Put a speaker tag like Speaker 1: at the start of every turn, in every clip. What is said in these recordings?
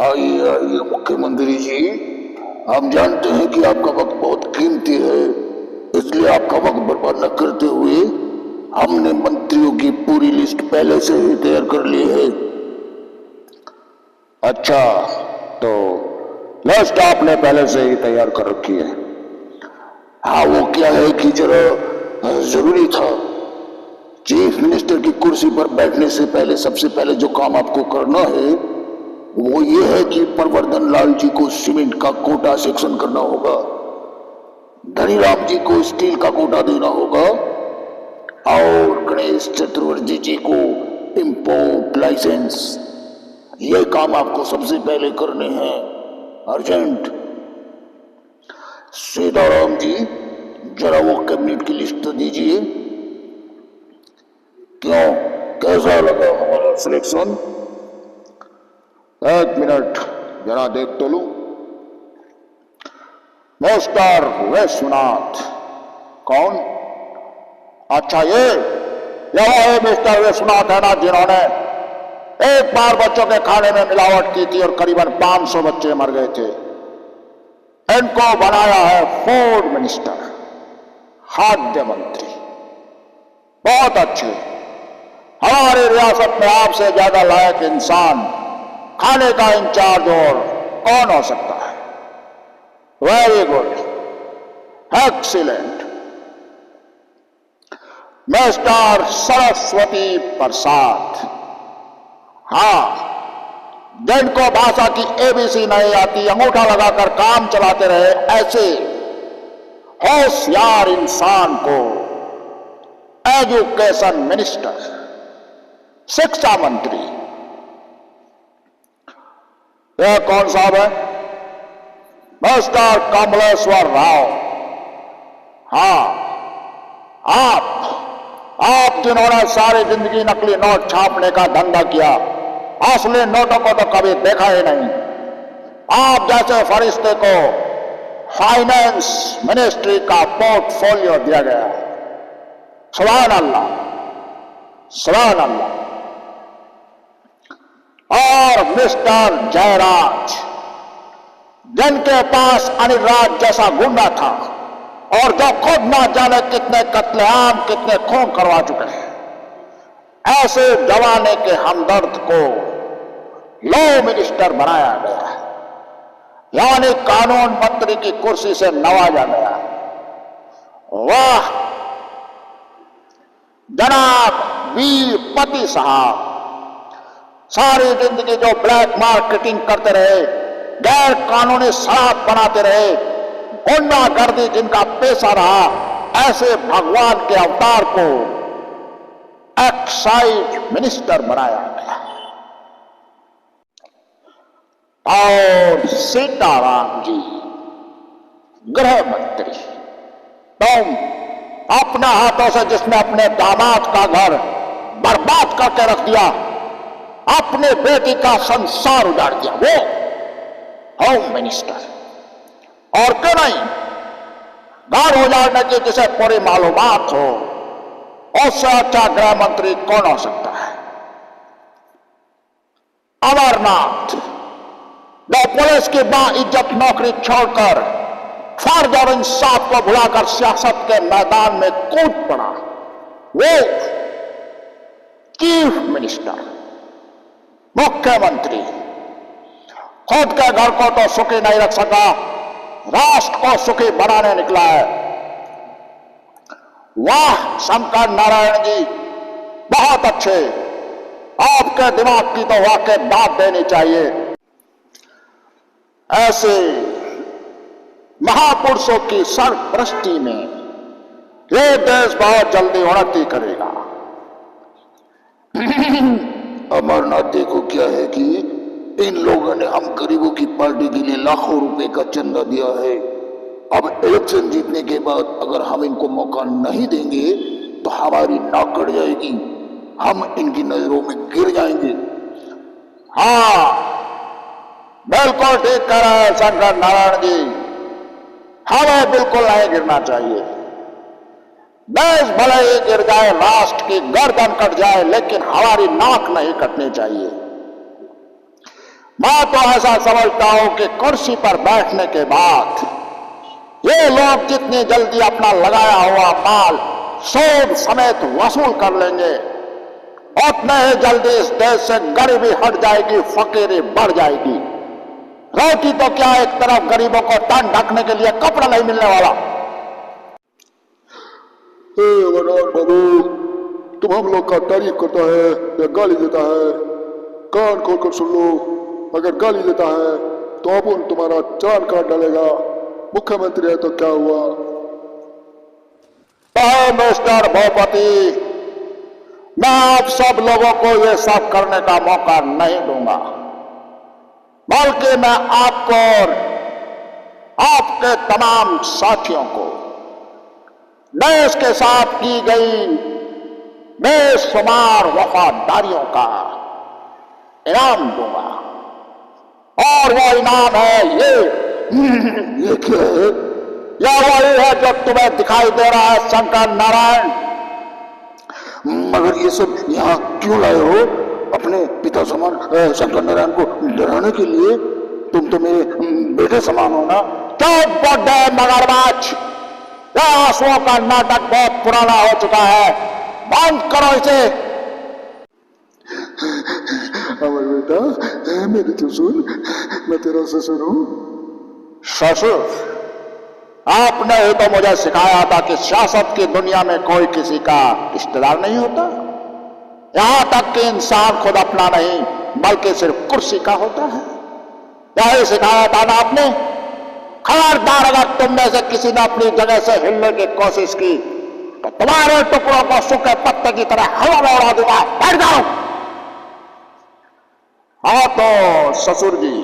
Speaker 1: आइए आइए मुख्यमंत्री जी, हम जानते हैं कि आपका वक्त बहुत कीमती है, इसलिए आपका वक्त बर्बाद न करते हुए हमने मंत्रियों की पूरी लिस्ट पहले से ही तैयार कर ली है। अच्छा, तो लिस्ट आपने पहले से ही तैयार कर रखी है? हाँ, वो क्या है कि जरा जरूरी था। चीफ मिनिस्टर की कुर्सी पर बैठने से पहले सबसे पहले जो काम आपको करना है वो ये है कि प्रवर्धन लाल जी को सीमेंट का कोटा सेक्शन करना होगा, धनीराम जी को स्टील का कोटा देना होगा और गणेश चतुर्थी जी को इंपोर्ट लाइसेंस। ये काम आपको सबसे पहले करने हैं, अर्जेंट। सीताराम जी, जरा वो कैबिनेट की लिस्ट तो दीजिए। क्यों, कैसा लगा हमारा सिलेक्शन? एक मिनट, जरा देख तो लू। मिस्टर विश्वनाथ। कौन? अच्छा, ये है मिस्टर विश्वनाथ है ना, जिन्होंने एक बार बच्चों के खाने में मिलावट की थी और करीबन 500 बच्चे मर गए थे। इनको बनाया है फूड मिनिस्टर, खाद्य मंत्री। बहुत अच्छे। हमारी रियासत में आपसे ज्यादा लायक इंसान खाने का इंचार्ज और कौन हो सकता है? Very good, excellent. Mister Saraswati Prasad. हाँ, जिनको भाषा की एबीसी नहीं आती, अंगूठा लगाकर काम चलाते रहे, ऐसे होशियार इंसान को एजुकेशन मिनिस्टर, शिक्षा मंत्री। यह कौन साहब है? मिस्टर कमलेश्वर राव। हाँ, आप जिन्होंने सारी जिंदगी नकली नोट छापने का धंधा किया, असली नोटों को तो कभी देखा ही नहीं। आप जैसे फरिश्ते को फाइनेंस मिनिस्ट्री का पोर्टफोलियो दिया गया। सुभान अल्लाह, सुभान अल्लाह। और मिस्टर जयराज, जिनके पास अनिल राज जैसा गुंडा था और जो खुद ना जाने कितने कत्लेआम, कितने खून करवा चुके हैं, ऐसे जवाने के हमदर्द को लॉ मिनिस्टर बनाया गया, यानी कानून मंत्री की कुर्सी से नवाजा गया। वाह जनाब वीरपति साहब, सारी जिंदगी जो ब्लैक मार्केटिंग करते रहे, गैर कानूनी शराब बनाते रहे, गुंडागर्दी जिनका पेशा रहा, ऐसे भगवान के अवतार को एक्साइज मिनिस्टर बनाया गया। और सीताराम जी, गृह मंत्री। तुम अपने हाथों से जिसने अपने दामाद का घर बर्बाद करके रख दिया, अपने बेटी का संसार उजाड़ दिया, वो होम मिनिस्टर। और क्यों नहीं, घर उजाड़ने की जिसे पूरी मालूमात हो, उससे अच्छा गृह मंत्री कौन हो सकता है? अमरनाथ, जो पुलिस की बाइज्जत नौकरी छोड़कर फर्ज और इंसाफ को भुलाकर सियासत के मैदान में कूद पड़ा, वो चीफ मिनिस्टर, मुख्यमंत्री। खुद के घर को तो सुखी नहीं रख सका, राष्ट्र को सुखी बनाने निकला है। वाह शंकर नारायण जी, बहुत अच्छे। आपके दिमाग की तो वाकई दाद देनी चाहिए। ऐसे महापुरुषों की सरपरस्ती में ये देश बहुत जल्दी उन्नति करेगा। अमरनाथ, देखो क्या है कि इन लोगों ने हम गरीबों की पार्टी के लिए लाखों रुपए का चंदा दिया है। अब इलेक्शन जीतने के बाद अगर हम इनको मौका नहीं देंगे तो हमारी नाक कट जाएगी, हम इनकी नजरों में गिर जाएंगे। हाँ, बिल्कुल ठीक कह रहे हैं शंकर नारायण जी, हमें बिल्कुल नहीं गिरना चाहिए। देश भले ही गिर जाए, राष्ट्र की गर्दन कट जाए, लेकिन हमारी नाक नहीं कटनी चाहिए। मैं तो ऐसा समझता हूं कि कुर्सी पर बैठने के बाद ये लोग जितनी जल्दी अपना लगाया हुआ माल सूद समेत वसूल कर लेंगे, उतने ही जल्दी इस देश से गरीबी हट जाएगी, फकीरी बढ़ जाएगी। रोटी तो क्या, एक तरफ गरीबों को तन ढकने के लिए कपड़ा नहीं मिलने वाला।
Speaker 2: अमरनाथ बाबू, तुम हम लोग का तारीफ करता है या गाली देता है? कान खोलकर सुन लो। अगर गाली देता है तो अपन तुम्हारा चार काट डालेगा। मुख्यमंत्री है तो क्या हुआ?
Speaker 1: मिस्टर भूपति, मैं आप सब लोगों को ये सब करने का मौका नहीं दूंगा, बल्कि मैं आपको और आपके तमाम साथियों को देश के साथ की गई बेशुमार वफादारियों का इनाम दूंगा। और वो इनाम है
Speaker 2: ये क्या है?
Speaker 1: यह वही है जो तुम्हें दिखाई दे रहा है शंकर नारायण।
Speaker 2: मगर ये सब यहाँ क्यों लाए हो? अपने पिता समान शंकर नारायण को डराने के लिए? तुम तो मेरे बेटे समान हो ना।
Speaker 1: चुप बड़े मगरमच्छ, यह आंसुओं का नाटक बहुत पुराना हो चुका है, बंद करो इसे।
Speaker 2: अमर बेटा, मेरी तो सुन, मैं तेरा ससुर हूँ।
Speaker 1: ससुर? आपने ही तो मुझे सिखाया था कि सियासत की दुनिया में कोई किसी का रिश्तेदार नहीं होता। यहां तक कि इंसान खुद अपना नहीं बल्कि सिर्फ कुर्सी का होता है। यही सिखाया था ना आपने। खबरदार, अगर तुम में से किसी ने अपनी जगह से हिलने की कोशिश की तो तुम्हारे टुकड़ों को सूखे पत्ते की तरह हवा में उड़ा दूंगा। बैठ जाओ। हाँ तो ससुर जी,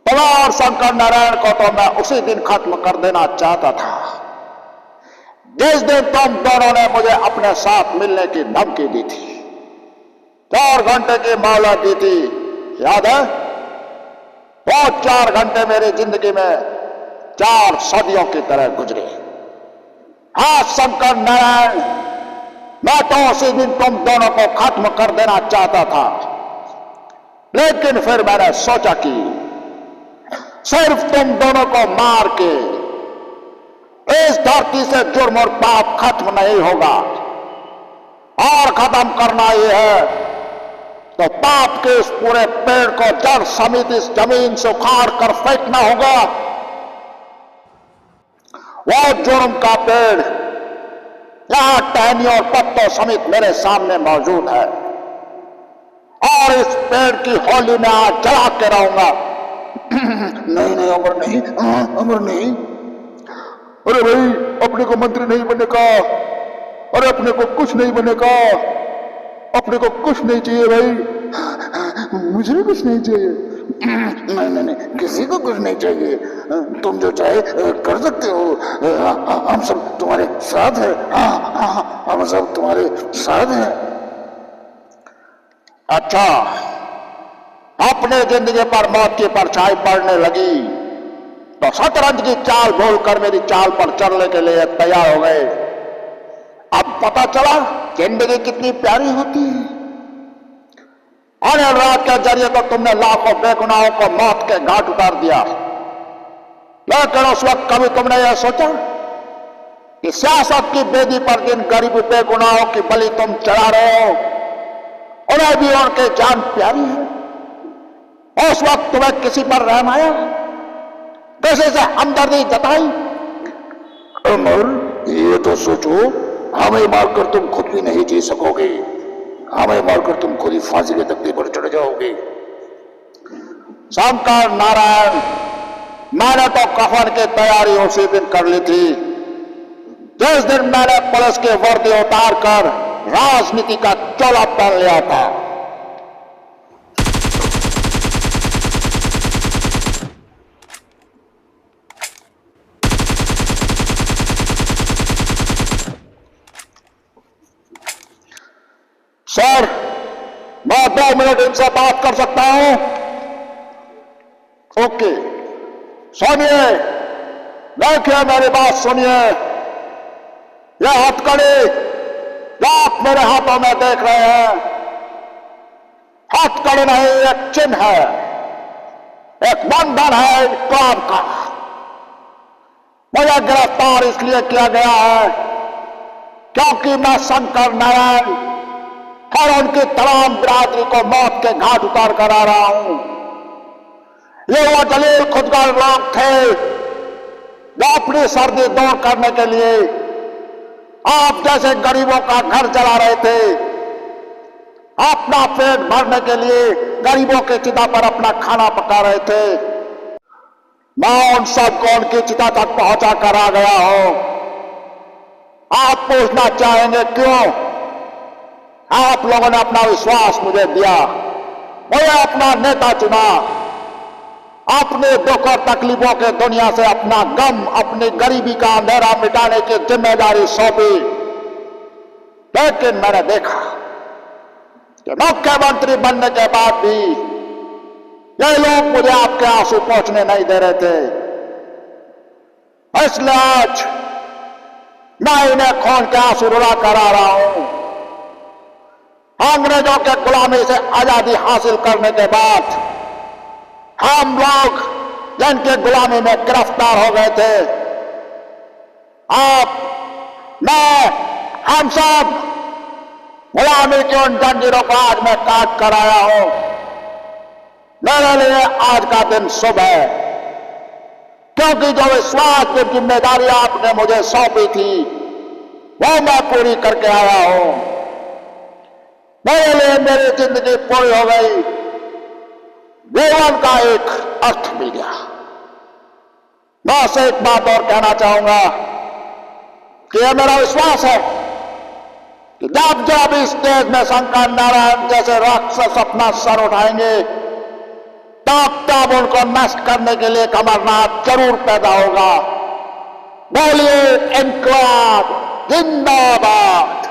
Speaker 1: तुम और शंकर नारायण को तो मैं उसी दिन खत्म कर देना चाहता था जिस दिन तुम दोनों ने मुझे अपने साथ मिलने की धमकी दी थी। 4 घंटे की मोहलत दी थी, याद है? वो 4 घंटे मेरी जिंदगी में 4 सदियों की तरह गुजरे। हाँ शंकर नारायण, मैं तो उसी दिन तुम दोनों को खत्म कर देना चाहता था, लेकिन फिर मैंने सोचा कि सिर्फ तुम दोनों को मार के इस धरती से जुर्म और पाप खत्म नहीं होगा, और खत्म करना ये है तो पाप के इस पूरे पेड़ को जड़ समेत इस जमीन से उखाड़ कर फेंकना होगा। वो जुर्म का पेड़ यहां टहनियों और पत्तों समेत मेरे सामने मौजूद है, और इस पेड़ की होली में आज जला के रहूंगा।
Speaker 2: नहीं नहीं अमर नहीं, अमर नहीं। अरे भाई, अपने को मंत्री नहीं बनने का। अरे अपने को कुछ नहीं बनने का। अपने को कुछ नहीं चाहिए भाई, मुझे भी कुछ नहीं चाहिए।
Speaker 1: नहीं नहीं नहीं, किसी को कुछ नहीं चाहिए। तुम जो चाहे कर सकते हो, हम सब तुम्हारे साथ हैं। हम सब तुम्हारे साथ हैं। अच्छा, अपने जिंदगी पर मौत की परछाई पड़ने लगी तो शतरंज की चाल भूलकर मेरी चाल पर चलने के लिए तैयार हो गए। अब पता चला जिंदगी कितनी प्यारी होती है। अनिल राज के जरिए तो तुमने लाखों बेगुनाहों को मौत के घाट उतार दिया, लेकिन उस वक्त कभी तुमने यह सोचा कि सियासत की बेदी पर जिन गरीब बेगुनाहों की बलि तुम चढ़ा रहे हो उन्हें भी उनके जान प्यारी है? उस वक्त तुम्हें किसी पर रहम आया? किसी से हमदर्दी जताई?
Speaker 2: अमर, ये तो सोचो, हमें मारकर तुम खुद भी नहीं जी सकोगे। हमें मारकर तुम खुद ही फांसी के तख्ते पर चढ़ जाओगे।
Speaker 1: शंकर नारायण, मैंने तो कफन की तैयारी उसी दिन कर ली थी जिस दिन मैंने पुलिस के वर्दी उतार कर राजनीति का चोला पहन लिया था। सर, मैं 2 मिनट इनसे बात कर सकता हूं? ओके, सुनिए, देखिए मेरी बात सुनिए। यह हथकड़ी जो आप मेरे हाथों में देख रहे हैं, हथकड़ी नहीं, एक चिन्ह है। एक बंधन है इनकलाब का। मुझे गिरफ्तार इसलिए किया गया है क्योंकि मैं शंकर नारायण और उनकी तमाम बिरादरी को मौत के घाट उतार कर आ रहा हूं। ये वो जलील खुदगर लोग थे जो अपनी सर्दी दूर करने के लिए आप जैसे गरीबों का घर चला रहे थे, अपना पेट भरने के लिए गरीबों की चिता पर अपना खाना पका रहे थे। मैं उन सबको उनकी चिता तक पहुंचा कर आ गया हूं। आप पूछना चाहेंगे क्यों? आप लोगों ने अपना विश्वास मुझे दिया, मुझे अपना नेता चुना, अपने दुख और तकलीफों के दुनिया से अपना गम, अपनी गरीबी का अंधेरा मिटाने की जिम्मेदारी सौंपी। लेकिन मैंने देखा कि मुख्यमंत्री बनने के बाद भी ये लोग मुझे आपके आंसू पहुंचने नहीं दे रहे थे। इसलिए आज मैं इन्हें खून के आंसू रुला कर आ रहा हूं। अंग्रेजों के गुलामी से आजादी हासिल करने के बाद हम लोग जिनके गुलामी में गिरफ्तार हो गए थे, आप, मैं, हम सब गुलामी की उन जंजीरों को आज मैं काट कर आया हूं। मेरे लिए आज का दिन शुभ है क्योंकि जो विश्वास की जिम्मेदारी आपने मुझे सौंपी थी वो मैं पूरी करके आया हूं। मेरे लिए मेरी जिंदगी पूरी हो गई, जीवन का एक अर्थ मिल गया। मैं से एक बात और कहना चाहूंगा कि यह मेरा विश्वास है कि जब जब इस देश में शंकर नारायण जैसे राक्षस अपना सर उठाएंगे तब तब उनको नष्ट करने के लिए अमरनाथ जरूर पैदा होगा। बोलिए इनकलाब जिंदाबाद।